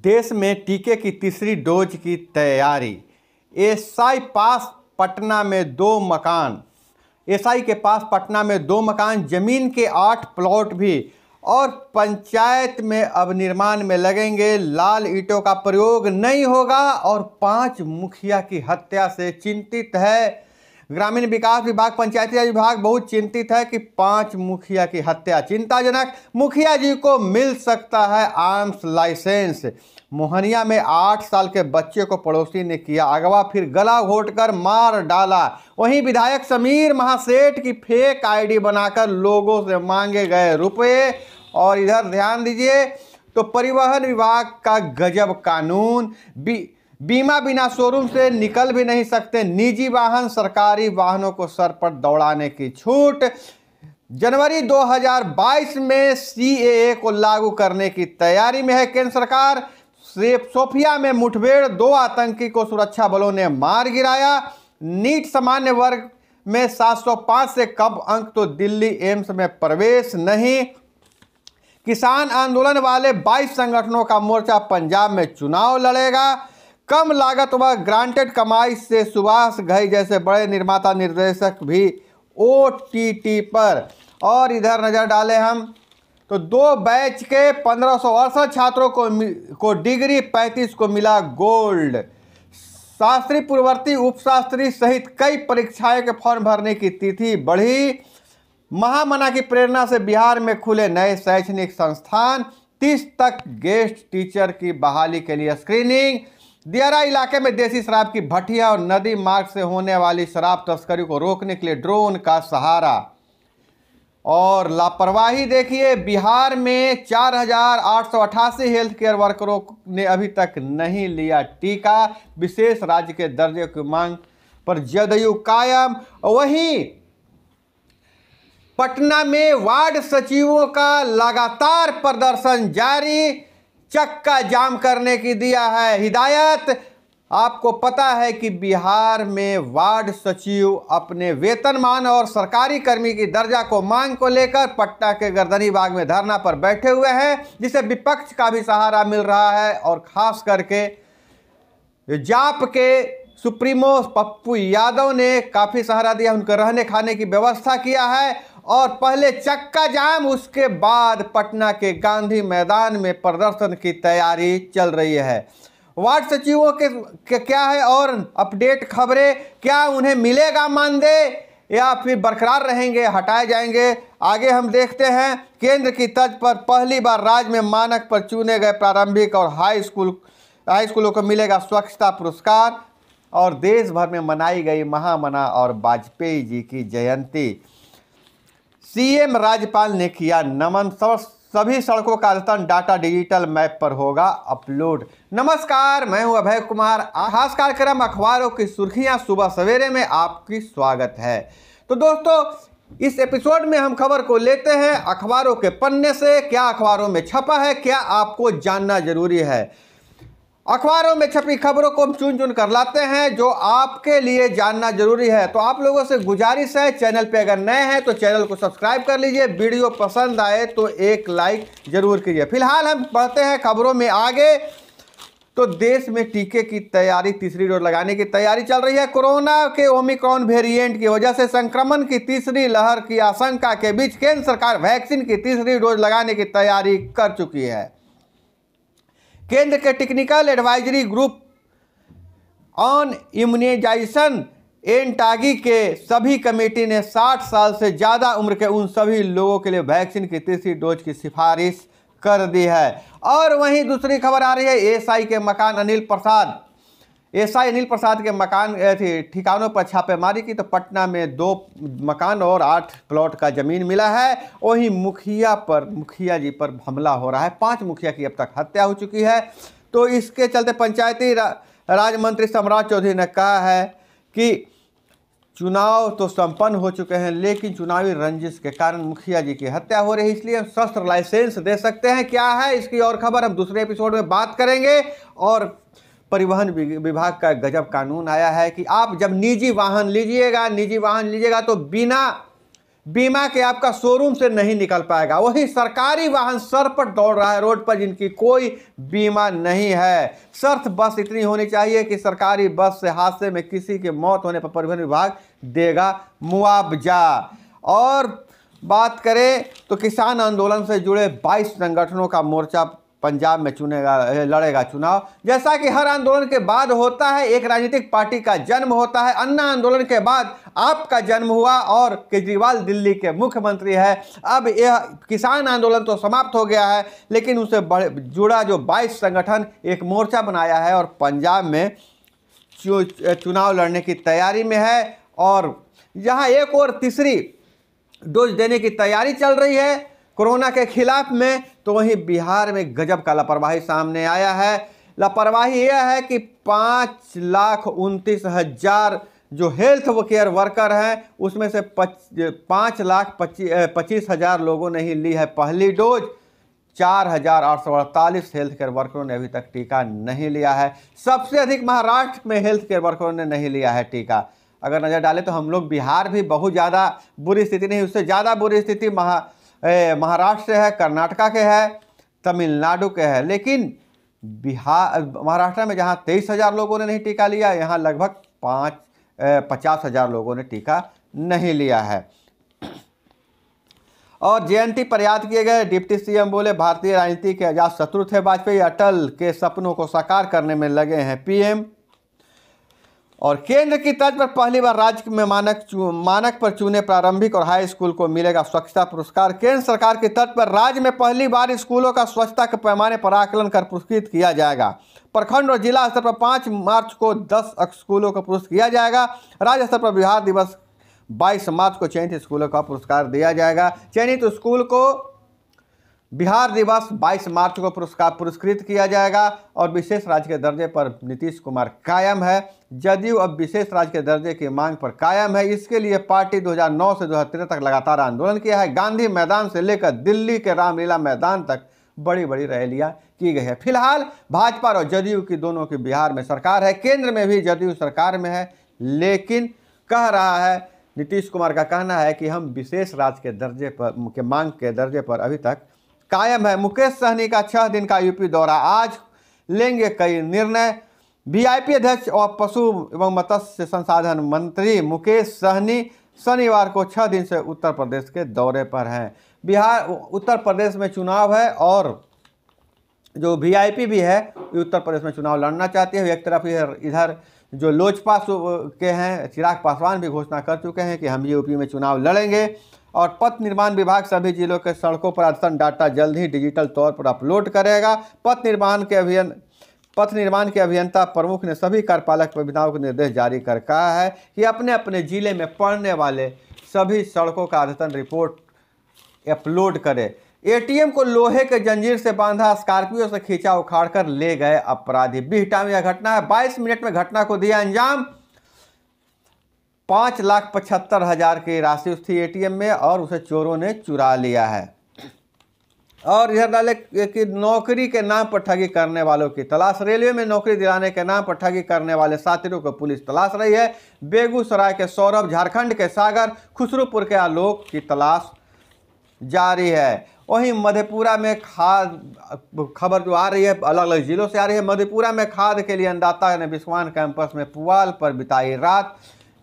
देश में टीके की तीसरी डोज की तैयारी। एसआई पास पटना में 2 मकान। एसआई के पास पटना में 2 मकान, जमीन के 8 प्लॉट भी और पंचायत में अब निर्माण में लगेंगे। लाल ईंटों का प्रयोग नहीं होगा और 5 मुखिया की हत्या से चिंतित है ग्रामीण विकास विभाग। पंचायती राज विभाग बहुत चिंतित है कि 5 मुखिया की हत्या चिंताजनक। मुखिया जी को मिल सकता है आर्म्स लाइसेंस। मोहनिया में 8 साल के बच्चे को पड़ोसी ने किया अगवा, फिर गला घोंटकर मार डाला। वहीं विधायक समीर महासेठ की फेक आईडी बनाकर लोगों से मांगे गए रुपए। और इधर ध्यान दीजिए तो परिवहन विभाग का गजब कानून। बीमा बिना शोरूम से निकल भी नहीं सकते। निजी वाहन सरकारी वाहनों को सर पर दौड़ाने की छूट। जनवरी 2022 में सीएए को लागू करने की तैयारी में है केंद्र सरकार। सोफिया में मुठभेड़, 2 आतंकी को सुरक्षा बलों ने मार गिराया। नीट सामान्य वर्ग में 705 से कम अंक तो दिल्ली एम्स में प्रवेश नहीं। किसान आंदोलन वाले 22 संगठनों का मोर्चा पंजाब में चुनाव लड़ेगा। कम लागत व ग्रांटेड कमाई से सुभाष घई जैसे बड़े निर्माता निर्देशक भी ओटीटी पर। और इधर नजर डालें हम तो 2 बैच के 1568 छात्रों को डिग्री, 35 को मिला गोल्ड। शास्त्री पूर्ववर्ती उपशास्त्री सहित कई परीक्षाएं के फॉर्म भरने की तिथि बढ़ी। महामना की प्रेरणा से बिहार में खुले नए शैक्षणिक संस्थान। 30 तक गेस्ट टीचर की बहाली के लिए स्क्रीनिंग। दियारा इलाके में देसी शराब की भट्टियां और नदी मार्ग से होने वाली शराब तस्करी को रोकने के लिए ड्रोन का सहारा। और लापरवाही देखिए, बिहार में 4888 हेल्थ केयर वर्करों ने अभी तक नहीं लिया टीका। विशेष राज्य के दर्जे की मांग पर जदयू कायम। वहीं पटना में वार्ड सचिवों का लगातार प्रदर्शन जारी। चक्का जाम करने की दिया है हिदायत। आपको पता है कि बिहार में वार्ड सचिव अपने वेतनमान और सरकारी कर्मी की दर्जा को मांग को लेकर पटना के गर्दनी बाग में धरना पर बैठे हुए हैं, जिसे विपक्ष का भी सहारा मिल रहा है। और खास करके जाप के सुप्रीमो पप्पू यादव ने काफ़ी सहारा दिया, उनके रहने खाने की व्यवस्था किया है। और पहले चक्का जाम, उसके बाद पटना के गांधी मैदान में प्रदर्शन की तैयारी चल रही है। वार्ड सचिवों के क्या है और अपडेट खबरें, क्या उन्हें मिलेगा मानदेय या फिर बरकरार रहेंगे, हटाए जाएंगे, आगे हम देखते हैं। केंद्र की तर्ज पर पहली बार राज्य में मानक पर चुने गए प्रारंभिक और हाई स्कूलों को मिलेगा स्वच्छता पुरस्कार। और देश भर में मनाई गई महामना और वाजपेयी जी की जयंती। सीएम राज्यपाल ने किया नमन। सभी सड़कों का अद्यतन डाटा डिजिटल मैप पर होगा अपलोड। नमस्कार, मैं हूं अभय कुमार। खास कार्यक्रम अखबारों की सुर्खियां सुबह सवेरे में आपकी स्वागत है। तो दोस्तों, इस एपिसोड में हम खबर को लेते हैं अखबारों के पन्ने से। क्या अखबारों में छपा है, क्या आपको जानना जरूरी है। अखबारों में छपी खबरों को हम चुन चुन कर लाते हैं जो आपके लिए जानना जरूरी है। तो आप लोगों से गुजारिश है, चैनल पे अगर नए हैं तो चैनल को सब्सक्राइब कर लीजिए। वीडियो पसंद आए तो एक लाइक जरूर कीजिए। फिलहाल हम बढ़ते हैं खबरों में आगे। तो देश में टीके की तैयारी, तीसरी डोज लगाने की तैयारी चल रही है। कोरोना के ओमिक्रॉन वेरिएंट की वजह से संक्रमण की तीसरी लहर की आशंका के बीच केंद्र सरकार वैक्सीन की तीसरी डोज लगाने की तैयारी कर चुकी है। केंद्र के technical advisory group on immunization NTAGI के सभी कमेटी ने 60 साल से ज़्यादा उम्र के उन सभी लोगों के लिए वैक्सीन की तीसरी डोज की सिफारिश कर दी है। और वहीं दूसरी खबर आ रही है एसआई के मकान एसआई अनिल प्रसाद के मकान ठिकानों पर छापेमारी की तो पटना में 2 मकान और 8 प्लॉट का जमीन मिला है। वहीं मुखिया जी पर हमला हो रहा है। 5 मुखिया की अब तक हत्या हो चुकी है। तो इसके चलते पंचायती राज मंत्री सम्राट चौधरी ने कहा है कि चुनाव तो संपन्न हो चुके हैं, लेकिन चुनावी रंजिश के कारण मुखिया जी की हत्या हो रही है, इसलिए हम शस्त्र लाइसेंस दे सकते हैं। क्या है इसकी और खबर हम दूसरे एपिसोड में बात करेंगे। और परिवहन विभाग का गजब कानून आया है कि आप जब निजी वाहन लीजिएगा तो बीमा के आपका शोरूम से नहीं निकल पाएगा। वही सरकारी वाहन सर पर दौड़ रहा है रोड पर, जिनकी कोई बीमा नहीं है। शर्त बस इतनी होनी चाहिए कि सरकारी बस से हादसे में किसी की मौत होने पर परिवहन विभाग देगा मुआवजा। और बात करें तो किसान आंदोलन से जुड़े 22 संगठनों का मोर्चा पंजाब में लड़ेगा चुनाव। जैसा कि हर आंदोलन के बाद होता है, एक राजनीतिक पार्टी का जन्म होता है। अन्ना आंदोलन के बाद आपका जन्म हुआ और केजरीवाल दिल्ली के मुख्यमंत्री है। अब यह किसान आंदोलन तो समाप्त हो गया है, लेकिन उससे जुड़ा जो 22 संगठन एक मोर्चा बनाया है और पंजाब में चुनाव लड़ने की तैयारी में है। और यहाँ एक और तीसरी डोज देने की तैयारी चल रही है कोरोना के खिलाफ में, तो वहीं बिहार में गजब का लापरवाही सामने आया है। लापरवाही यह है कि 5,29,000 जो हेल्थ केयर वर्कर हैं उसमें से 5,25,000 लोगों ने ही ली है पहली डोज। 4,848 हेल्थ केयर वर्करों ने अभी तक टीका नहीं लिया है। सबसे अधिक महाराष्ट्र में हेल्थ केयर वर्करों ने नहीं लिया है टीका। अगर नज़र डालें तो हम लोग बिहार भी बहुत ज़्यादा बुरी स्थिति नहीं, उससे ज़्यादा बुरी स्थिति महाराष्ट्र है, कर्नाटका के है, तमिलनाडु के है। लेकिन महाराष्ट्र में जहां 23,000 लोगों ने नहीं टीका लिया, यहां लगभग 50,000 लोगों ने टीका नहीं लिया है। और जयंती पर याद किए गए डिप्टी सीएम बोले, भारतीय राजनीति के अजात शत्रु थे वाजपेयी, अटल के सपनों को साकार करने में लगे हैं पीएम। और केंद्र की तर्ज पर पहली बार राज्य में मानक पर चुने प्रारंभिक और हाई स्कूल को मिलेगा स्वच्छता पुरस्कार। केंद्र सरकार की तर्ज पर राज्य में पहली बार स्कूलों का स्वच्छता के पैमाने पर आकलन कर पुरस्कृत किया जाएगा। प्रखंड और जिला स्तर पर 5 मार्च को 10 स्कूलों को पुरस्कृत किया जाएगा। राज्य स्तर पर बिहार दिवस 22 मार्च को चयनित स्कूलों का पुरस्कार दिया जाएगा। चयनित स्कूल को बिहार दिवस 22 मार्च को पुरस्कृत किया जाएगा। और विशेष राज्य के दर्जे पर नीतीश कुमार कायम है। जदयू अब विशेष राज्य के दर्जे की मांग पर कायम है। इसके लिए पार्टी 2009 से 2013 तक लगातार आंदोलन किया है। गांधी मैदान से लेकर दिल्ली के रामलीला मैदान तक बड़ी बड़ी रैलियां की गई है। फिलहाल भाजपा और जदयू की दोनों की बिहार में सरकार है, केंद्र में भी जदयू सरकार में है। लेकिन कह रहा है नीतीश कुमार का कहना है कि हम विशेष राज्य के दर्जे पर के मांग के दर्जे पर अभी तक कायम है। मुकेश सहनी का 6 दिन का यूपी दौरा, आज लेंगे कई निर्णय। वीआईपी अध्यक्ष और पशु एवं मत्स्य संसाधन मंत्री मुकेश सहनी शनिवार को 6 दिन से उत्तर प्रदेश के दौरे पर हैं। उत्तर प्रदेश में चुनाव है और जो वीआईपी भी है उत्तर प्रदेश में चुनाव लड़ना चाहते हैं। एक तरफ इधर जो लोजपा के हैं चिराग पासवान भी घोषणा कर चुके हैं कि हम यूपी में चुनाव लड़ेंगे। और पथ निर्माण विभाग सभी जिलों के सड़कों पर अद्यतन डाटा जल्द ही डिजिटल तौर पर अपलोड करेगा। पथ निर्माण के अभियंता प्रमुख ने सभी कार्यपालक विभागों को निर्देश जारी कर कहा है कि अपने अपने जिले में पड़ने वाले सभी सड़कों का अद्यतन रिपोर्ट अपलोड करें। एटीएम को लोहे के जंजीर से बांधा, स्कॉर्पियो से खींचा उखाड़ कर ले गए अपराधी। बिहटा में यह घटना है। 22 मिनट में घटना को दिया अंजाम। 5,75,000 की राशि थी एटीएम में और उसे चोरों ने चुरा लिया है। और इधर डाले कि नौकरी के नाम पर ठगी करने वालों की तलाश। रेलवे में नौकरी दिलाने के नाम पर ठगी करने वाले साथियों को पुलिस तलाश रही है। बेगूसराय के सौरभ, झारखंड के सागर, खुसरूपुर के आलोक की तलाश जारी है। वहीं मधेपुरा में खबर जो आ रही है अलग अलग जिलों से आ रही है। मधेपुरा में खाद के लिए अन्नदाता ने विश्वान कैंपस में पुआल पर बिताई रात।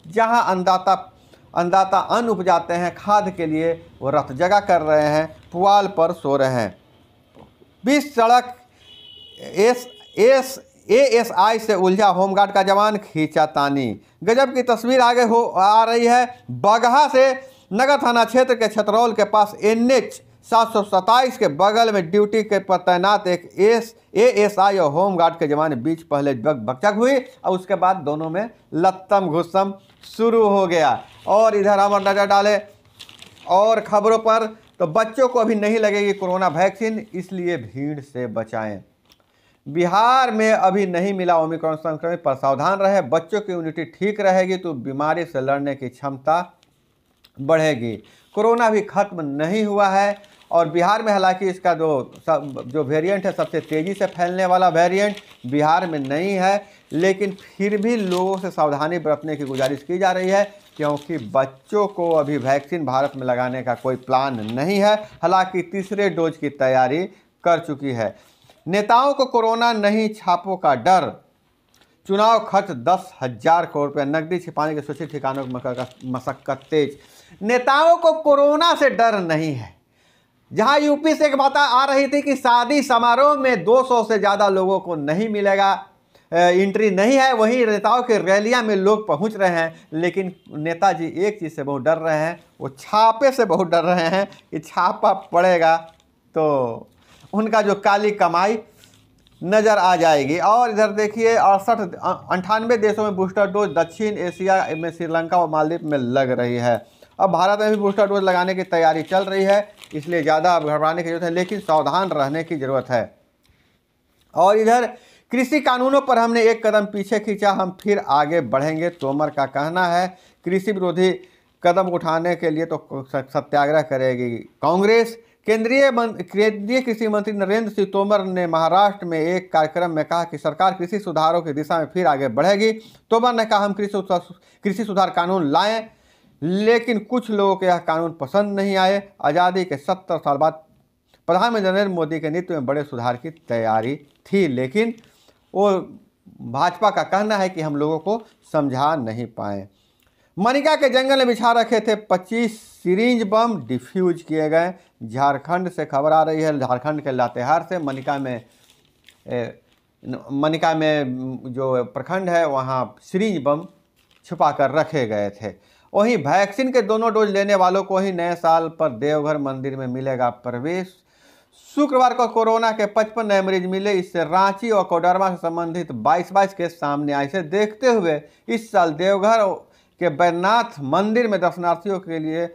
जहां अन्नदाता अन्न उपजाते हैं, खाद के लिए वो रत जगह कर रहे हैं, पुआल पर सो रहे हैं। 20 सड़क एएसआई से उलझा होमगार्ड का जवान, खींचा तानी। गजब की तस्वीर आगे आ रही है। बगहा से नगर थाना क्षेत्र के छतरौल के पास NH 727 के बगल में ड्यूटी के पर तैनात एक एएसआई और होमगार्ड के जवान बीच पहले बकझक हुई और उसके बाद दोनों में लत्तम घुस्सम शुरू हो गया। और इधर हम नजर डालें और खबरों पर तो बच्चों को अभी नहीं लगेगी कोरोना वैक्सीन, इसलिए भीड़ से बचाएं। बिहार में अभी नहीं मिला ओमिक्रॉन संक्रमित, पर सावधान रहे। बच्चों की इम्यूनिटी ठीक रहेगी तो बीमारी से लड़ने की क्षमता बढ़ेगी। कोरोना भी खत्म नहीं हुआ है और बिहार में हालांकि इसका जो वेरिएंट है सबसे तेज़ी से फैलने वाला वेरिएंट बिहार में नहीं है, लेकिन फिर भी लोगों से सावधानी बरतने की गुजारिश की जा रही है, क्योंकि बच्चों को अभी वैक्सीन भारत में लगाने का कोई प्लान नहीं है। हालांकि तीसरे डोज की तैयारी कर चुकी है। नेताओं को कोरोना नहीं छापों का डर, चुनाव खर्च 10,000 करोड़ रुपये, नकदी छिपाने के सुरक्षित ठिकानों की मशक्कत तेज। नेताओं को कोरोना से डर नहीं है। जहां यूपी से एक बात आ रही थी कि शादी समारोह में 200 से ज़्यादा लोगों को नहीं मिलेगा, एंट्री नहीं है, वहीं नेताओं की रैलियां में लोग पहुंच रहे हैं। लेकिन नेताजी एक चीज़ से बहुत डर रहे हैं, वो छापे से बहुत डर रहे हैं कि छापा पड़ेगा तो उनका जो काली कमाई नज़र आ जाएगी। और इधर देखिए 98 देशों में बूस्टर डोज, दक्षिण एशिया में श्रीलंका और मालदीव में लग रही है। अब भारत में भी बूस्टर डोज लगाने की तैयारी चल रही है, इसलिए ज़्यादा घबराने की जरूरत है, लेकिन सावधान रहने की ज़रूरत है। और इधर कृषि कानूनों पर हमने एक कदम पीछे खींचा, हम फिर आगे बढ़ेंगे, तोमर का कहना है। कृषि विरोधी कदम उठाने के लिए तो सत्याग्रह करेगी कांग्रेस। केंद्रीय कृषि मंत्री नरेंद्र सिंह तोमर ने महाराष्ट्र में एक कार्यक्रम में कहा कि सरकार कृषि सुधारों की दिशा में फिर आगे बढ़ेगी। तोमर ने कहा, हम कृषि सुधार कानून लाएं, लेकिन कुछ लोगों को यह कानून पसंद नहीं आए। आज़ादी के 70 साल बाद प्रधानमंत्री नरेंद्र मोदी के नेतृत्व में बड़े सुधार की तैयारी थी, लेकिन वो भाजपा का कहना है कि हम लोगों को समझा नहीं पाए। मनिका के जंगल में बिछा रखे थे 25 सीरीज बम, डिफ्यूज किए गए। झारखंड से खबर आ रही है, झारखंड के लातेहार से मनिका में जो प्रखंड है वहाँ सीरीज बम छुपा कर रखे गए थे। वहीं वैक्सीन के दोनों डोज लेने वालों को ही नए साल पर देवघर मंदिर में मिलेगा प्रवेश। शुक्रवार को कोरोना के 55 नए मरीज मिले, इससे रांची और कोडरमा से संबंधित 22 केस सामने आए। इसे देखते हुए इस साल देवघर के बैद्यनाथ मंदिर में दर्शनार्थियों के लिए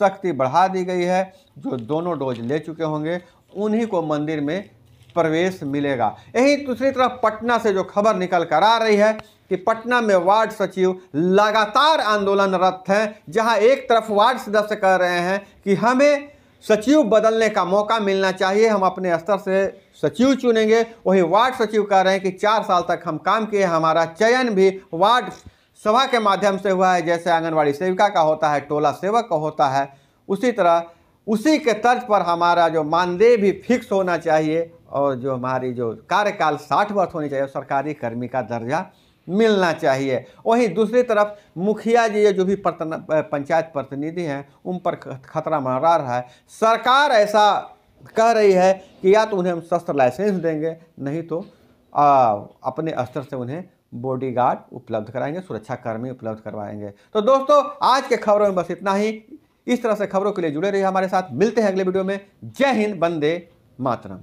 सख्ती बढ़ा दी गई है। जो दोनों डोज ले चुके होंगे उन्हीं को मंदिर में प्रवेश मिलेगा। यही दूसरी तरफ पटना से जो खबर निकल कर आ रही है कि पटना में वार्ड सचिव लगातार आंदोलनरत हैं, जहां एक तरफ वार्ड सदस्य कह रहे हैं कि हमें सचिव बदलने का मौका मिलना चाहिए, हम अपने स्तर से सचिव चुनेंगे। वही वार्ड सचिव कह रहे हैं कि 4 साल तक हम काम किए, हमारा चयन भी वार्ड सभा के माध्यम से हुआ है, जैसे आंगनवाड़ी सेविका का होता है, टोला सेवक का होता है, उसी तरह उसी के तर्ज पर हमारा जो मानदेय भी फिक्स होना चाहिए और जो हमारी जो कार्यकाल 60 वर्ष होनी चाहिए, सरकारी कर्मी का दर्जा मिलना चाहिए। वहीं दूसरी तरफ मुखिया जी जो भी पंचायत प्रतिनिधि हैं उन पर खतरा मंडरा रहा है। सरकार ऐसा कह रही है कि या तो उन्हें हम शस्त्र लाइसेंस देंगे, नहीं तो अपने स्तर से उन्हें बॉडीगार्ड उपलब्ध कराएंगे, सुरक्षाकर्मी उपलब्ध करवाएंगे। तो दोस्तों आज के खबरों में बस इतना ही। इस तरह से खबरों के लिए जुड़े रहिए हमारे साथ। मिलते हैं अगले वीडियो में। जय हिंद, वंदे मातरम।